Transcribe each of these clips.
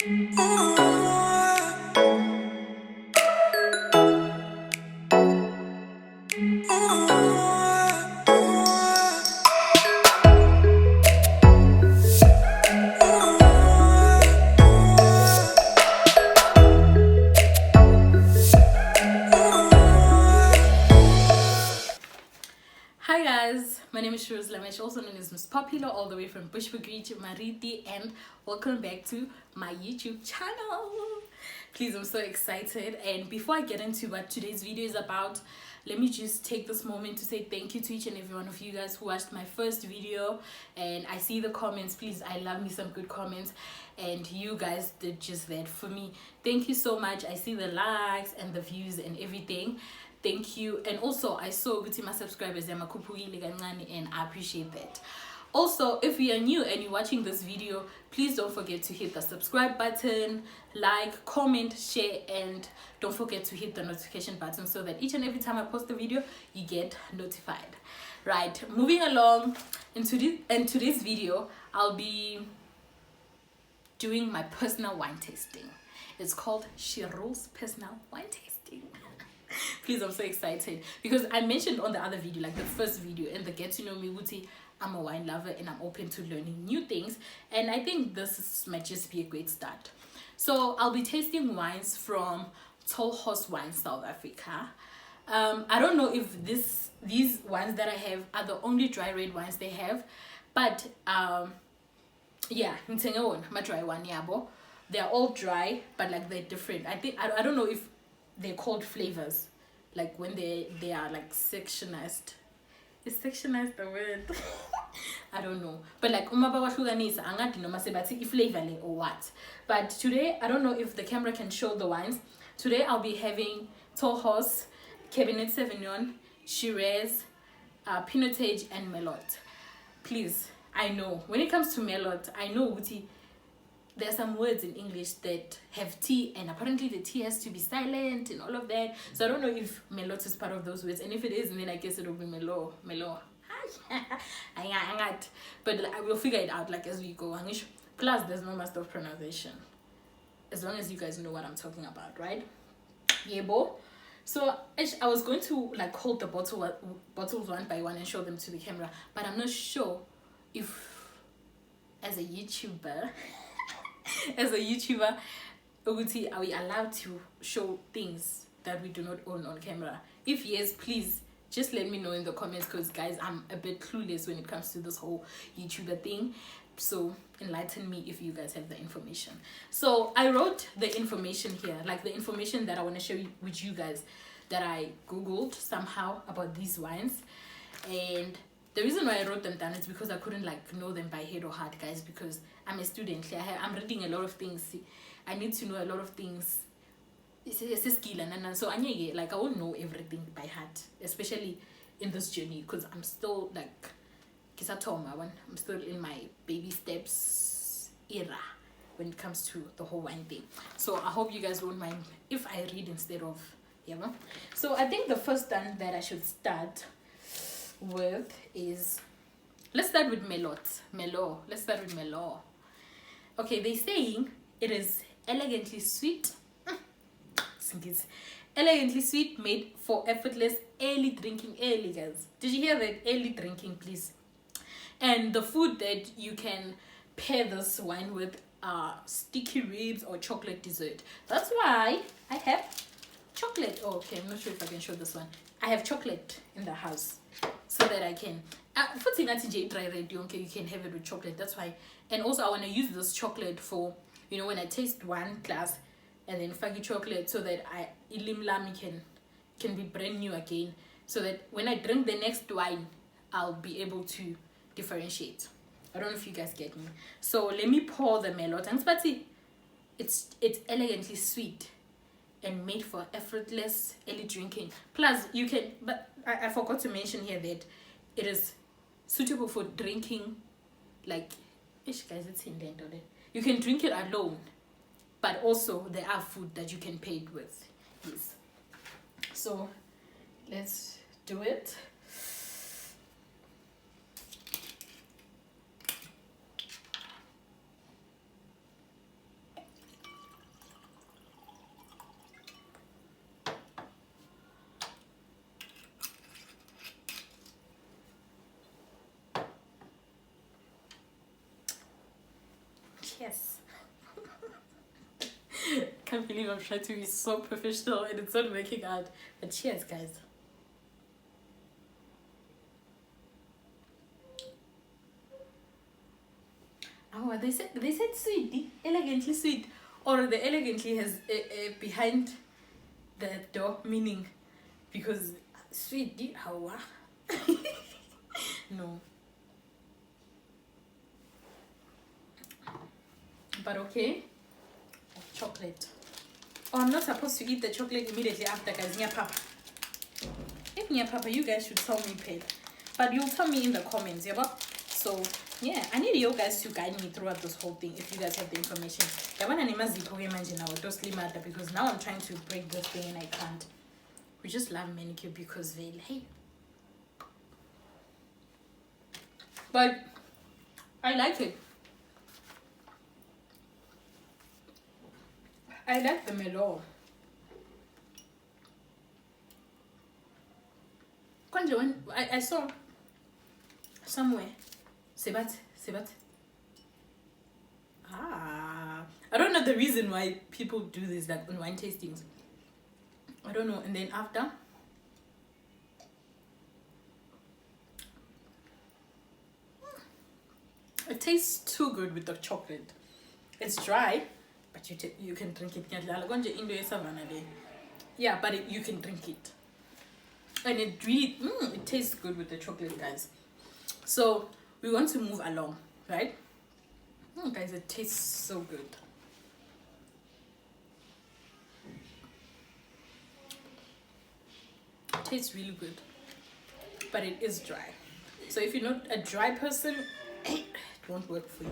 Hi guys, my name is Sherules, also known as Miss Popular, all the way from Bushbuckreach, Mariti, and welcome back to my YouTube channel. Please, I'm so excited, and before I get into what today's video is about, let me just take this moment to say thank you to each and every one of you guys who watched my first video. And I see the comments. Please, I love me some good comments, and you guys did just that for me. Thank you so much. I see the likes and the views and everything. Thank you. And also I saw my subscribers and I appreciate that. Also, if you are new and you're watching this video, please don't forget to hit the subscribe button, like, comment, share, and don't forget to hit the notification button so that each and every time I post a video you get notified. Right, moving along into today's video, I'll be doing my personal wine tasting. It's called Sherules personal wine tasting. Please, I'm so excited because I mentioned on the other video, like the first video in the get to know me Wuti, I'm a wine lover and I'm open to learning new things, and I think might just be a great start. So I'll be tasting wines from TallHorse Wine South Africa. I don't know if these wines that I have are the only dry red wines they have, but yeah, my dry one, they're all dry, but like they're different. I don't know if they're called flavors, like when they are like sectionized. Is sectionized the word? I don't know, but like flavor or what. But today I don't know if the camera can show the wines. Today I'll be having TallHorse, Cabernet Sauvignon, Shiraz, Pinotage and Merlot. Please, I know when it comes to Merlot, I know there are some words in English that have T, and apparently the T has to be silent and all of that. So I don't know if Merlot is part of those words, and if it is, then I guess it will be Merlot. But I will figure it out like as we go. Plus, there's no master of pronunciation, as long as you guys know what I'm talking about, right? Yeah, bo. So I was going to like hold the bottles one by one and show them to the camera, but I'm not sure if as a YouTuber are we allowed to show things that we do not own on camera? If yes, please just let me know in the comments, because guys, I'm a bit clueless when it comes to this whole YouTuber thing. So enlighten me if you guys have the information. So I wrote the information here, like the information that I want to share with you guys that I googled somehow about these wines. And the reason why I wrote them down is because I couldn't like know them by head or heart, guys, because I'm a student. I'm reading a lot of things. I need to know a lot of things. It's a skill, and so I won't know everything by heart, especially in this journey, because I'm still like I'm still in my baby steps era when it comes to the whole wine thing. So I hope you guys won't mind if I read instead of So I think the first one that I should start with is, let's start with Merlot. Let's start with Merlot. Okay, they're saying it is elegantly sweet. Elegantly sweet, made for effortless early drinking. Early, guys. Did you hear that? Early drinking, please. And the food that you can pair this wine with are sticky ribs or chocolate dessert. That's why I have chocolate. Oh, okay, I'm not sure if I can show this one. I have chocolate in the house so that I can dry red, you can have it with chocolate. That's why. And also I want to use this chocolate for, when I taste one glass and then faggy chocolate, so that ilimlami can be brand new again, so that when I drink the next wine I'll be able to differentiate. I don't know if you guys get me. So let me pour the Merlot. And it's elegantly sweet and made for effortless early drinking. Plus you can, but I forgot to mention here that it is suitable for drinking, like guys, it's in there. You can drink it alone, but also there are food that you can pair it with. Yes. So let's do it. Cheers. Can't believe I'm trying to be so professional and it's not working out. But cheers, guys. Oh, they said sweet, elegantly sweet, or the elegantly has behind the door meaning, because sweet, how? No. But okay. Chocolate. Oh, I'm not supposed to eat the chocolate immediately after, guys. Nya papa. If nya papa, you guys should tell me, Pale. But you'll tell me in the comments, yeah. So yeah, I need you guys to guide me throughout this whole thing if you guys have the information. Because now I'm trying to break this thing and I can't. We just love manicure because hey. But I like it. I like the Merlot. When I saw somewhere, Sebat. I don't know the reason why people do this, like on wine tastings. I don't know. And then after, it tastes too good with the chocolate. It's dry, but you can drink it. Yeah, but you can drink it. And it really, it tastes good with the chocolate, guys. So we want to move along, right? Guys, it tastes so good. It tastes really good, but it is dry. So if you're not a dry person, it won't work for you.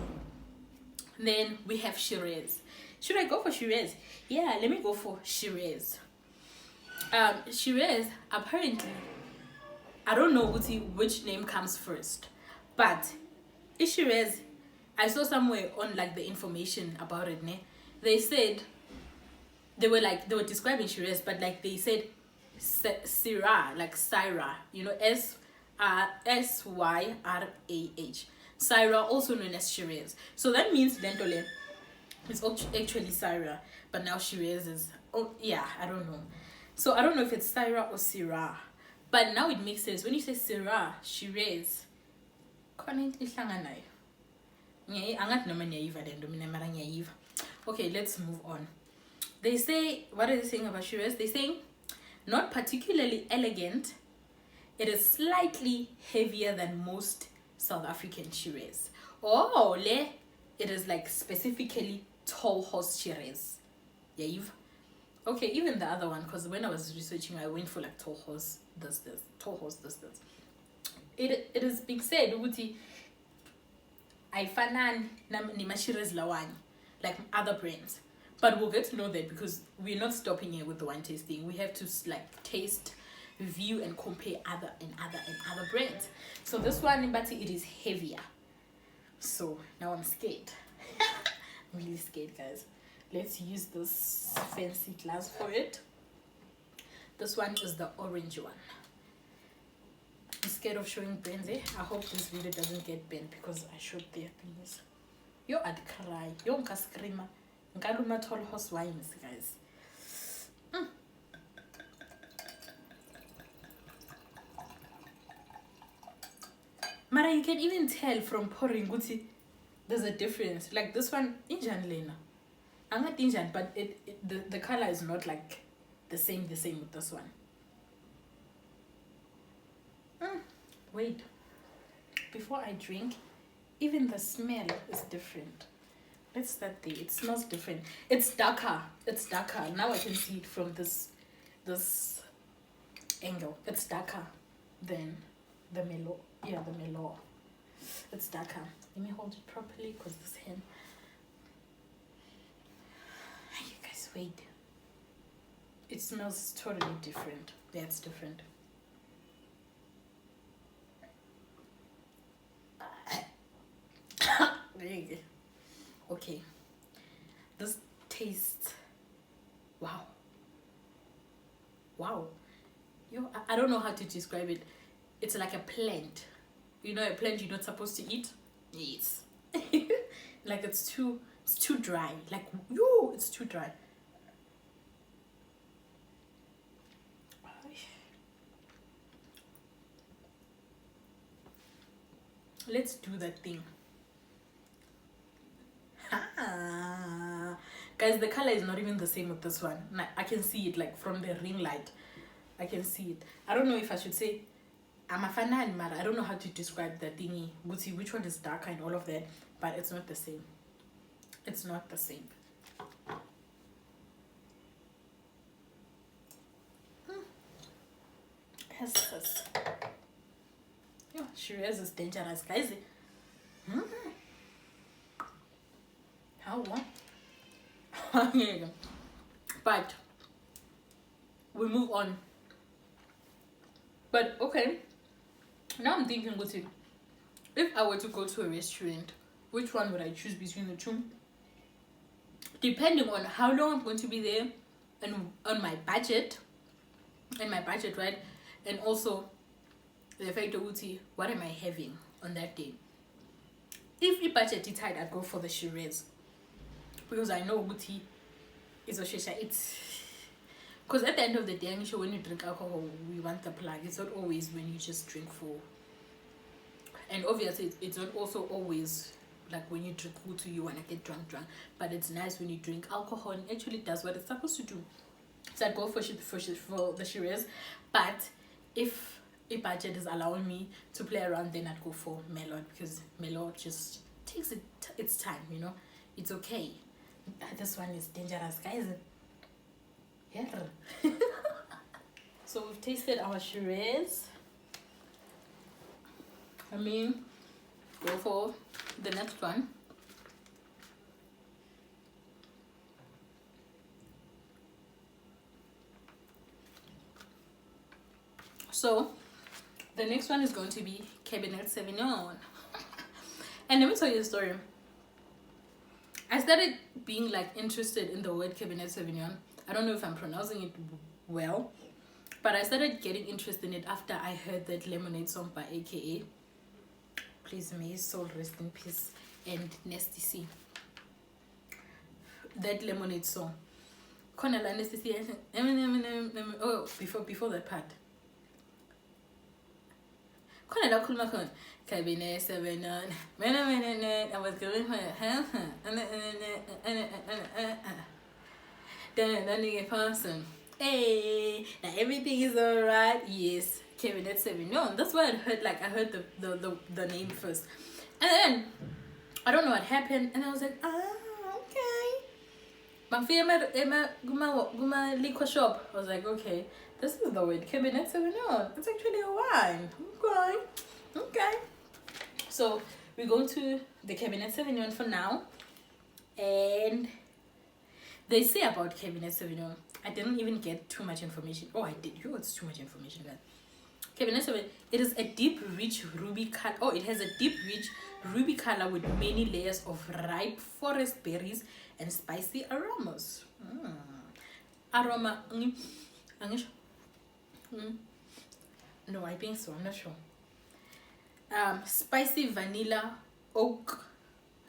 Then we have Shiraz. Should I go for Shiraz? Yeah, let me go for Shiraz. Shiraz, apparently, I don't know which name comes first, but Shiraz, I saw somewhere on like the information about it, ne? They said they were describing Shiraz, but like they said Syrah, like Syrah, you know, Syrah, Syrah, also known as Shiraz. So that means Lentole is actually Syrah, but now Shiraz is, oh yeah, I don't know. So I don't know if it's Syrah or Syrah, but now it makes sense when you say Syrah, Shiraz. Okay, let's move on. They say, what are they saying about Shiraz? They're saying not particularly elegant. It is slightly heavier than most South African Shiraz. Oh, it is like specifically TallHorse Shiraz. Yeah, okay, even the other one, because when I was researching, I went for like TallHorse does this, TallHorse does this. It is being said, Uti, I find Shiraz lawani, like other brands. But we'll get to know that because we're not stopping here with the wine tasting. We have to like taste, review, and compare other brands. So this one, but it is heavier. So now I'm scared. I'm really scared, guys. Let's use this fancy glass for it. This one is the orange one. I'm scared of showing brands. I hope this video doesn't get banned because I showed their things. Yo, I'd cry. Yo, I'm screamer. Ngaluma TallHorse wines, guys. Mara, you can even tell from pouring, there's a difference. Like this one, Indian Lena. I'm not Indian, but the color is not like the same with this one. Wait, before I drink, even the smell is different. Let's start there. It smells different. It's darker. Now I can see it from this angle. It's darker than the Merlot. Yeah, the Merlot. It's darker. Let me hold it properly because this hand. You guys, wait. It smells totally different. Yeah, it's different. Okay. This tastes. Wow. I don't know how to describe it. It's like a plant. You know, a plant you're not supposed to eat? Yes. Like it's too It's too dry. Like, yo, it's too dry. Let's do that thing. Guys, the color is not even the same with this one. I can see it like from the ring light. I can see it. I don't know if I should say I'm a fan, I don't know how to describe the thingy. We'll see which one is darker and all of that, but it's not the same. It's not the same. Yes. Yeah, Shiraz is dangerous, guys. How long? But we move on. But okay, now I'm thinking, if I were to go to a restaurant, which one would I choose between the two? Depending on how long I'm going to be there, and on my budget, right? And also the fact of what am I having on that day? If the budget is tight, I'd go for the Shiraz, because I know it's because at the end of the day, I'm sure when you drink alcohol, we want the plug. It's not always when you just drink for, and obviously it's not also always like when you drink Hutu you want to get drunk, but it's nice when you drink alcohol and actually does what it's supposed to do. So I'd go for the Shiraz, but if a budget is allowing me to play around, then I'd go for Merlot, because Merlot just takes its time, you know. It's okay. This one is dangerous, guys. Yeah. So we've tasted our Shiraz. I mean, go for the next one. So the next one is going to be Cabernet Sauvignon. And let me tell you a story. I started being like interested in the word Cabernet Sauvignon. I don't know if I'm pronouncing it well, but I started getting interested in it after I heard that Lemonade song by AKA. Please may his soul rest in peace, and Nasty C. That Lemonade song. Nasty C. Oh, before that part. Cabernet Sauvignon. I was going for that person. Hey, now everything is alright. Yes, Cabernet Sauvignon. That's what I heard. Like I heard the name first, and then I don't know what happened, and I was like, okay. My Guma liquor shop. I was like, okay, this is the word Cabernet Sauvignon. It's actually a wine. Okay. So we're going to the Cabernet Sauvignon for now, and they say about Cabernet Sauvignon, I didn't even get too much information. Oh, I did. It's too much information, guys. Cabernet Sauvignon, it is a deep, rich ruby color. Oh, it has a deep, rich ruby color with many layers of ripe forest berries and spicy aromas. Aroma. No, I think so. I'm not sure. Spicy vanilla, oak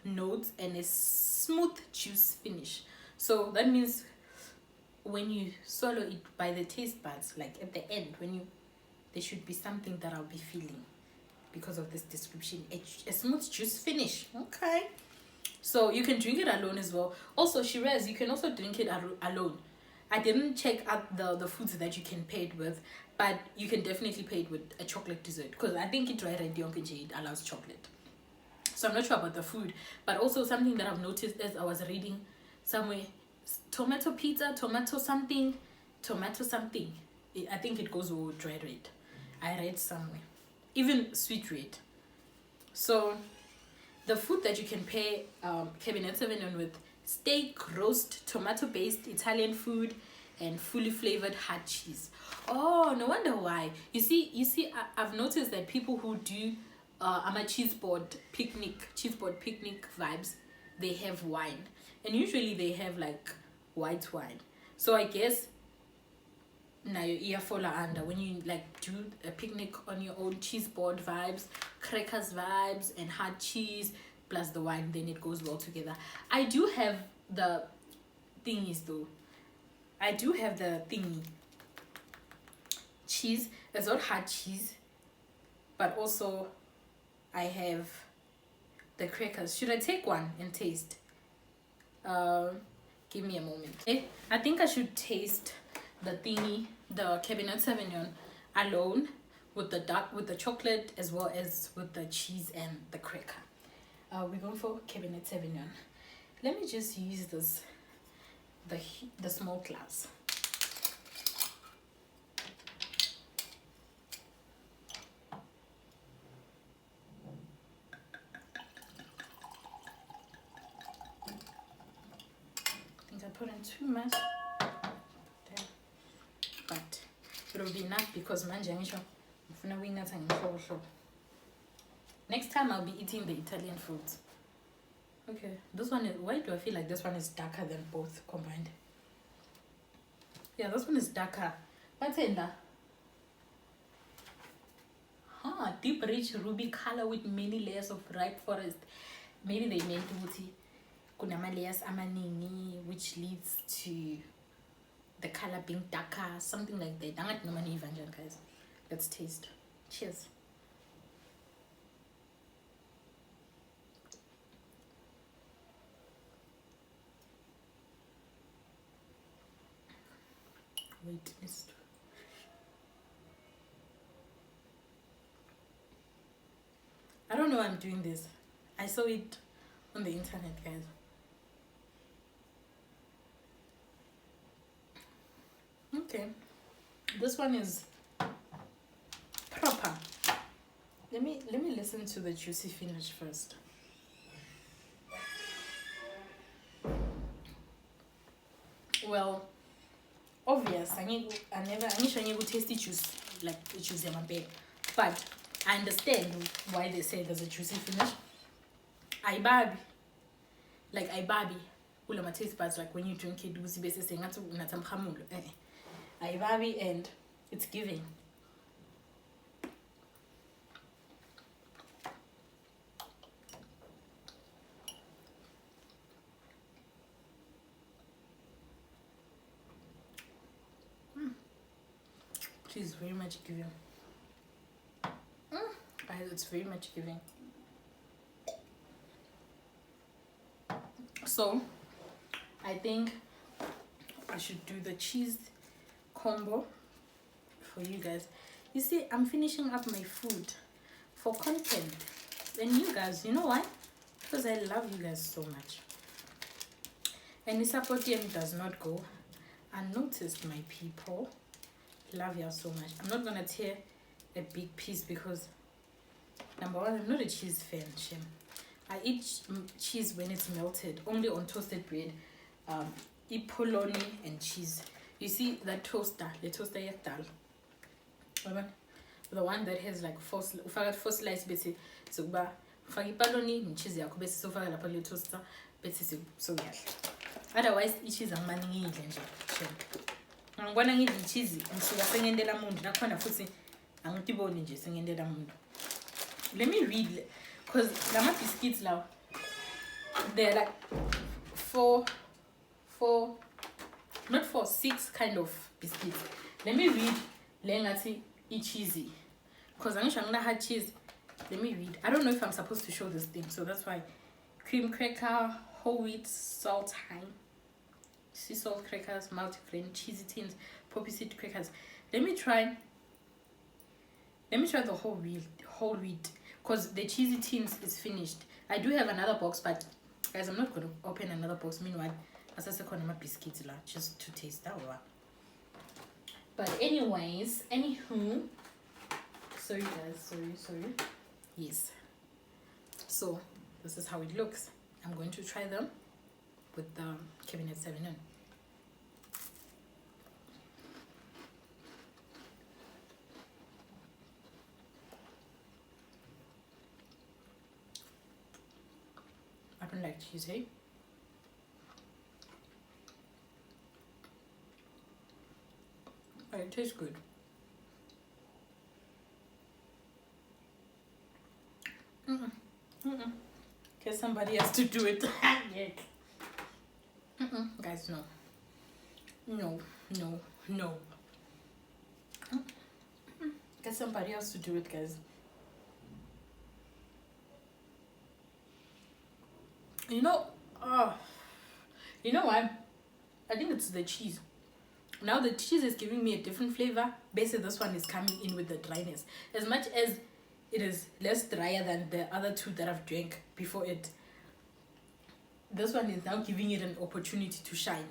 notes, and a smooth juice finish. So that means when you swallow it by the taste buds, like at the end, there should be something that I'll be feeling because of this description. A smooth juice finish. Okay. So you can drink it alone as well. Also, Shiraz, you can also drink it alone. I didn't check out the foods that you can pair it with, but you can definitely pair it with a chocolate dessert, because I think it allows chocolate. So I'm not sure about the food, but also something that I've noticed as I was reading somewhere, tomato pizza, tomato something. I think it goes with dry red. I read somewhere, even sweet red. So the food that you can pair Cabernet Sauvignon with: steak, roast, tomato-based Italian food, and fully flavored hard cheese. Oh, no wonder why. You see, I've noticed that people who do cheese board picnic vibes, they have wine, and usually they have like white wine. So I guess now your ear fall under when you like do a picnic on your own, cheese board vibes, crackers vibes, and hard cheese, plus the wine, then it goes well together. I do have the thingies though. I do have the thingy cheese. It's not hard cheese, but also I have the crackers. Should I take one and taste? Give me a moment. I think I should taste the thingy, the Cabernet Sauvignon alone, with the chocolate as well as with the cheese and the cracker. We're going for Cabernet Sauvignon. Let me just use this, the small glass. I think I put in too much there, but it will be enough because next time I'll be eating the Italian foods. Okay, this one is, why do I feel like this one is darker than both combined? Yeah, this one is darker. What's in there? Deep rich ruby color with many layers of ripe forest. Maybe they meant kunama layers amaningi, which leads to the color being darker, something like that. Guys, let's taste. Cheers. Wait, I don't know why I'm doing this. I saw it on the internet, guys. Okay, this one is proper. Let me listen to the juicy finish first. Well, obvious. I never tasty juice like the juice in my bag, but I understand why they say there's a juicy finish. I baby ula my taste buds, like when you drink it, I baby, and it's giving. It's very much giving. It's very much giving. So I think I should do the cheese combo for you guys. You see, I'm finishing up my food for content, and you guys, you know why? Because I love you guys so much, and the support game does not go unnoticed, my people. Love you so much. I'm not gonna tear a big piece because number one, I'm not a cheese fan. I eat cheese when it's melted, only on toasted bread. Eat polony and cheese. You see that toaster, the toaster yakdal, the one that has like four slices, bese so ba fagi polony and cheese yakho bese so faka lapha le toaster bese so yahle. Otherwise icheese amaningi nje. Ngibona ngidla cheese ngisuka sengendela umuntu nakhona futhi angitiboni nje sengendela umuntu. Let me read, because lama biscuits now they're like six kind of biscuits. Let me read lengati cheesy, because I'm not had cheese. Let me read. I don't know if I'm supposed to show this thing, so that's why. Cream cracker, whole wheat, salt, thyme, sea salt crackers, multigrain, cheesy tins, poppy seed crackers. Let me try the whole wheat, because the cheesy tins is finished. I do have another box, but guys, I'm not going to open another box. Meanwhile, as I said, my biscuits just to taste that one. But anyways, anywho, sorry guys, sorry. Yes. So this is how it looks. I'm going to try them with the Cabernet Sauvignon. I don't like cheese, hey? But it tastes good. Guess somebody has to do it. Yeah. Guys, no. No, no, no. Get somebody else to do it, guys. You know, you know what? I think it's the cheese. Now the cheese is giving me a different flavor. Basically, this one is coming in with the dryness. As much as it is less drier than the other two that I've drank before it, this one is now giving it an opportunity to shine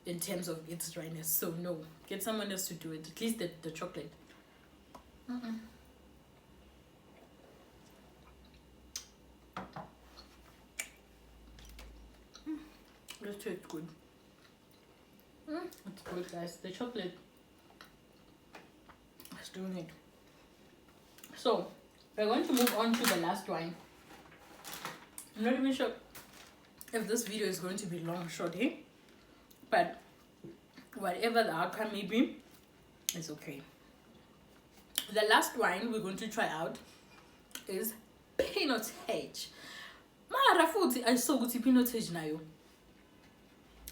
in terms of its dryness. So no, get someone else to do it. At least the chocolate. This tastes good. It's good, guys. The chocolate is doing it. So we're going to move on to the last wine. I'm not even sure if this video is going to be long or short, eh? But whatever the outcome may be, it's okay. The last wine we're going to try out is Pinotage. Mara futhi I saw ukuthi Pinotage nayo.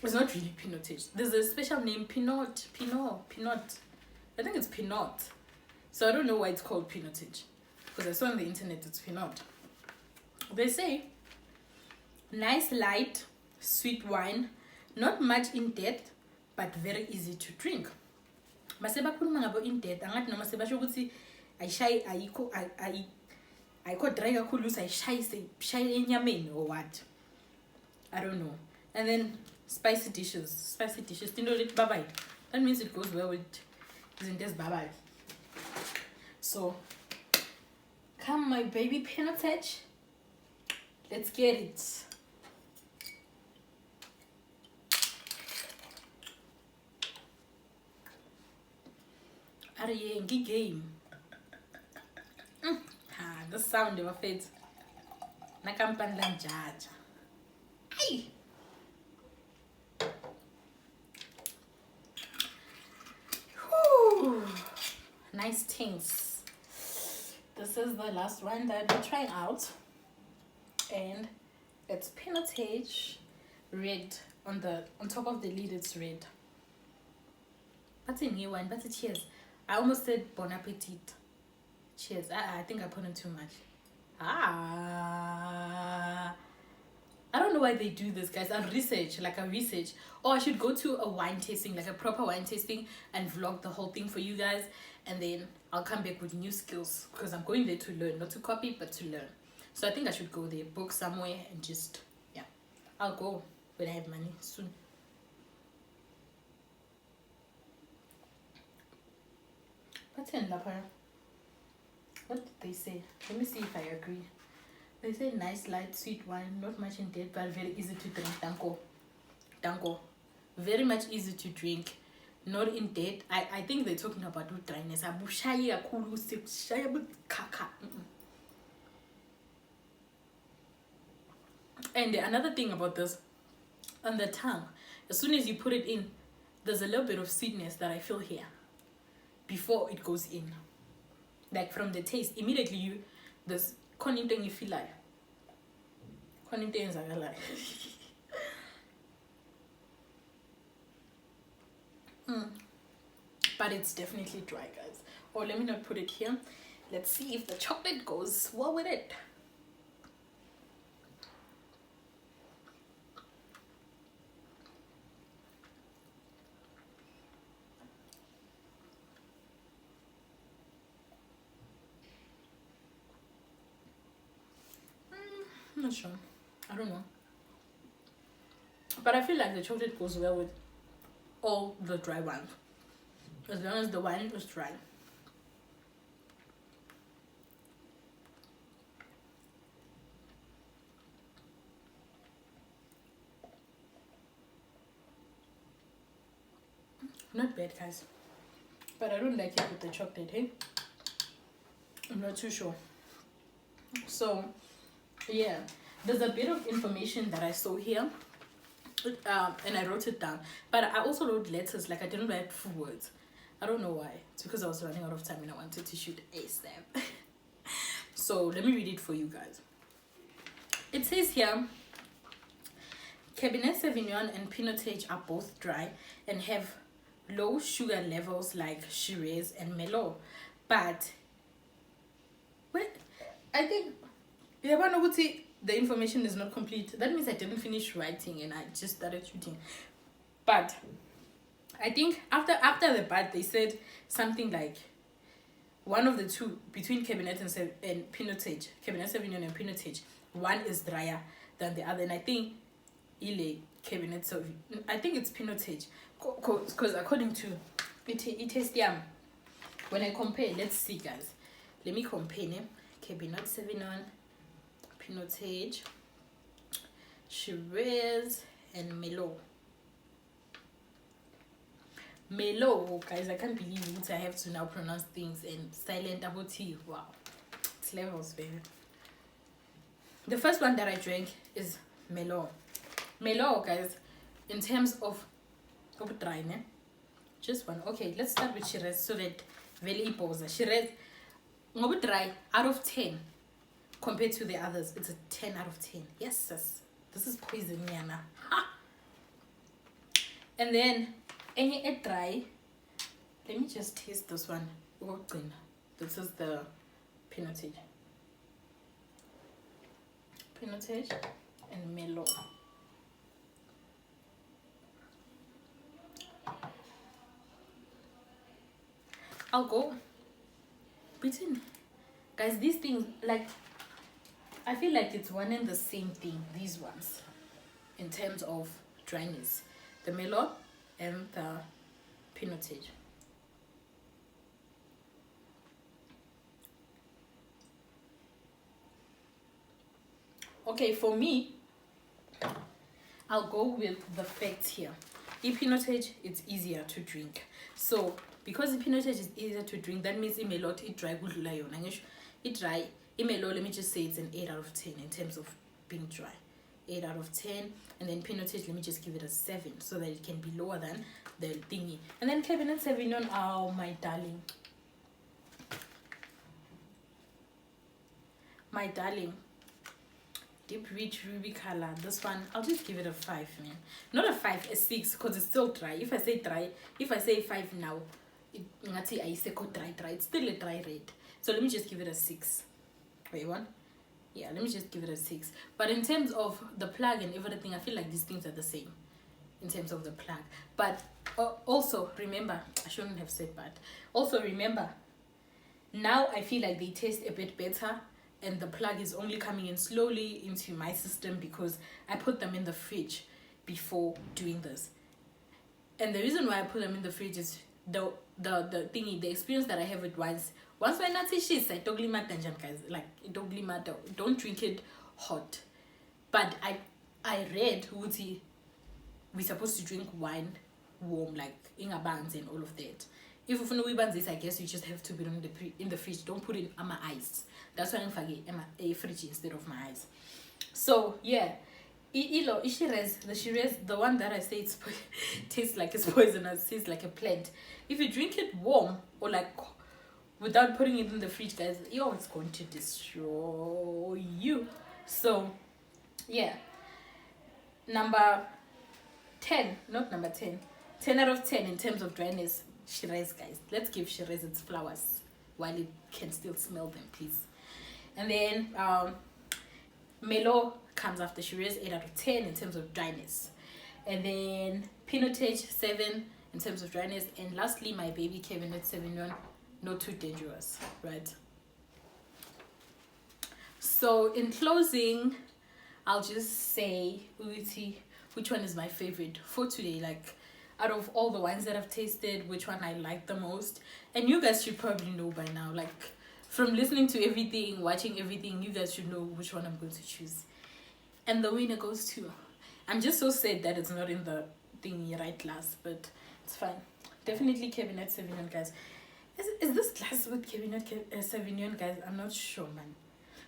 It's not really Pinotage. There's a special name, Pinot. I think it's Pinot. So I don't know why it's called Pinotage. Because I saw on the internet it's Pinot. They say, nice light, sweet wine, not much in depth, but very easy to drink. Maseba khuluma ngabo in depth, angathi noma sebasho ukuthi ayishayi ayikho dry kakhulu usayishayise enyameni or what. I don't know. And then spicy dishes. That means it goes well with izinto ezibabayo. So come my baby Pinotage. Let's get it. Are you in game? The sound of a fit. Nakampandan jaja. Hey. Nice things. This is the last one that we're trying out, and it's Pinotage red. On top of the lid it's red. That's a new one, but cheers. I almost said bon appetit. Cheers. I think I put in too much. I don't know why they do this, guys. I'll research. Or I should go to a wine tasting, like a proper wine tasting, and vlog the whole thing for you guys. And then I'll come back with new skills, because I'm going there to learn, not to copy, but to learn. So I think I should go there, book somewhere, and just, yeah. I'll go when I have money soon. What's in Lapara? What did they say? Let me see if I agree. They say nice, light, sweet wine, not much in depth, but very easy to drink. Danko. Very much easy to drink, not in depth. I think they're talking about dryness. And another thing about this, on the tongue, as soon as you put it in, there's a little bit of sweetness that I feel here before it goes in. Like from the taste, immediately there's thing you feel like. Things I like. But it's definitely dry, guys. Or let me not put it here. Let's see if the chocolate goes well with it. I'm not sure. I don't know. But I feel like the chocolate goes well with all the dry wine, as long as the wine is dry. Not bad, guys. But I don't like it with the chocolate, hey? I'm not too sure. So, yeah. There's a bit of information that I saw here. And I wrote it down. But I also wrote letters, like I didn't write full words. I don't know why. It's because I was running out of time and I wanted to shoot ASAP. So, let me read it for you guys. It says here, Cabernet Sauvignon and Pinotage are both dry and have low sugar levels like Shiraz and Merlot. But, wait, I think, the information is not complete. That means I didn't finish writing and I just started shooting. But, I think after the but, they said something like, one of the two, between Cabernet and Pinotage, Cabernet Sauvignon and Pinotage, one is drier than the other. And I think Cabernet Sauvignon, I think it's Pinotage, because according to it tastes yum. When I compare, let's see, guys. Let me compare Cabernet Sauvignon, Pinotage, Shiraz, and Merlot. Merlot, guys, I can't believe it. I have to now pronounce things and silent double T. Wow, it's levels, baby. The first one that I drank is Merlot. Merlot, guys, in terms of dry, just one. Okay, let's start with Shiraz so that very important. Shiraz, dry out of 10 compared to the others. It's a 10 out of 10. Yes, sis. This is poison, Yana. Ha! And then any dry. Let me just taste this one. This is the Pinotage and Merlot. I'll go between, guys, these things, like, I feel like it's one and the same thing, these ones, in terms of dryness, the Merlot and the Pinotage. Okay, for me, I'll go with the facts here. In Pinotage, it's easier to drink. So, because the Pinotage is easier to drink, that means Merlot, it dry good lion. It dry. Merlot, let me just say it's an 8 out of 10 in terms of being dry. 8 out of 10. And then Pinotage, let me just give it a 7 so that it can be lower than the thingy. And then Cabernet Sauvignon, oh my darling. My darling. Deep rich ruby color. This one, I'll just give it a 5, man. Not a 5, a 6, because it's still dry. If I say dry, if I say 5 now, it's still a dry red. So let me just give it a 6. Wait, one? Yeah, let me just give it a 6. But in terms of the plug and everything, I feel like these things are the same in terms of the plug. But also remember, I shouldn't have said but. Also remember, now I feel like they taste a bit better, and the plug is only coming in slowly into my system because I put them in the fridge before doing this. And the reason why I put them in the fridge is the thingy, the experience that I have with wines. Once when I say shit, I don't matter, guys. Like, it don't matter. Don't drink it hot. But I read Woody, we're supposed to drink wine warm, like in a bands and all of that. If you know we ban this, I guess you just have to put it in the fridge. Don't put it on my ice. That's why I'm forget a fridge instead of my ice. So yeah, the Shiraz, the one that I say it's tastes like it's poisonous, tastes like a plant. If you drink it warm or like without putting it in the fridge, guys, it's going to destroy you. So yeah, number 10, not number 10. 10 out of 10 in terms of dryness. Shiraz, guys. Let's give Shiraz its flowers while it can still smell them, please. And then Merlot comes after Shiraz, 8 out of 10 in terms of dryness. And then Pinotage, 7 in terms of dryness. And lastly, my baby Cabernet Sauvignon, not too dangerous, right? So in closing, I'll just say, which one is my favorite for today? Like, out of all the wines that I've tasted, which one I like the most? And you guys should probably know by now. Like, from listening to everything, watching everything, you guys should know which one I'm going to choose. And the winner goes to... I'm just so sad that it's not in the thingy right last, but it's fine. Definitely Cabernet Sauvignon, guys. Is this glass with Cabernet Sauvignon, guys? I'm not sure, man.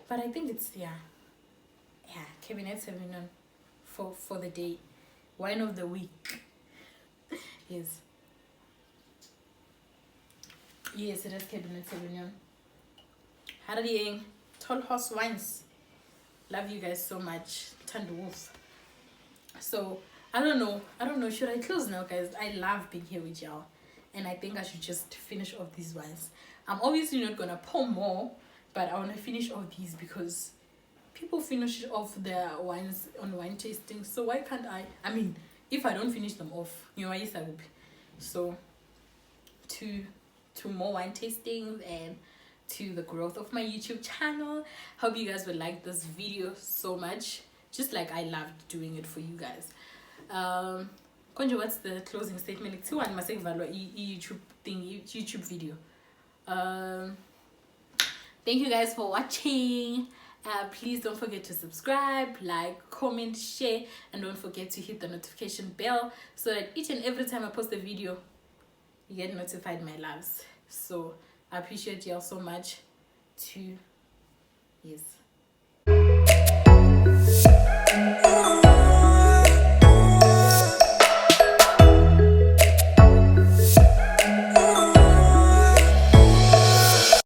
But I think it's, yeah, Cabernet Sauvignon for the day. Wine of the week. Yes. Yes, it is Cabernet Sauvignon. Hardying TallHorse wines. Love you guys so much. Tand wolf. So I don't know, should I close now, guys? I love being here with y'all, and I think I should just finish off these ones. I'm obviously not gonna pour more, but I want to finish off these because people finish off their wines on wine tasting, so why can't I mean, if I don't finish them off, you know, I will be. So to more wine tastings and to the growth of my YouTube channel. Hope you guys will like this video so much, just like I loved doing it for you guys. Konjo, what's the closing statement? Like, two one must YouTube thing, YouTube video. Thank you guys for watching. Please don't forget to subscribe, like, comment, share, and don't forget to hit the notification bell so that each and every time I post a video, you get notified, my loves. So I appreciate y'all so much. Yes.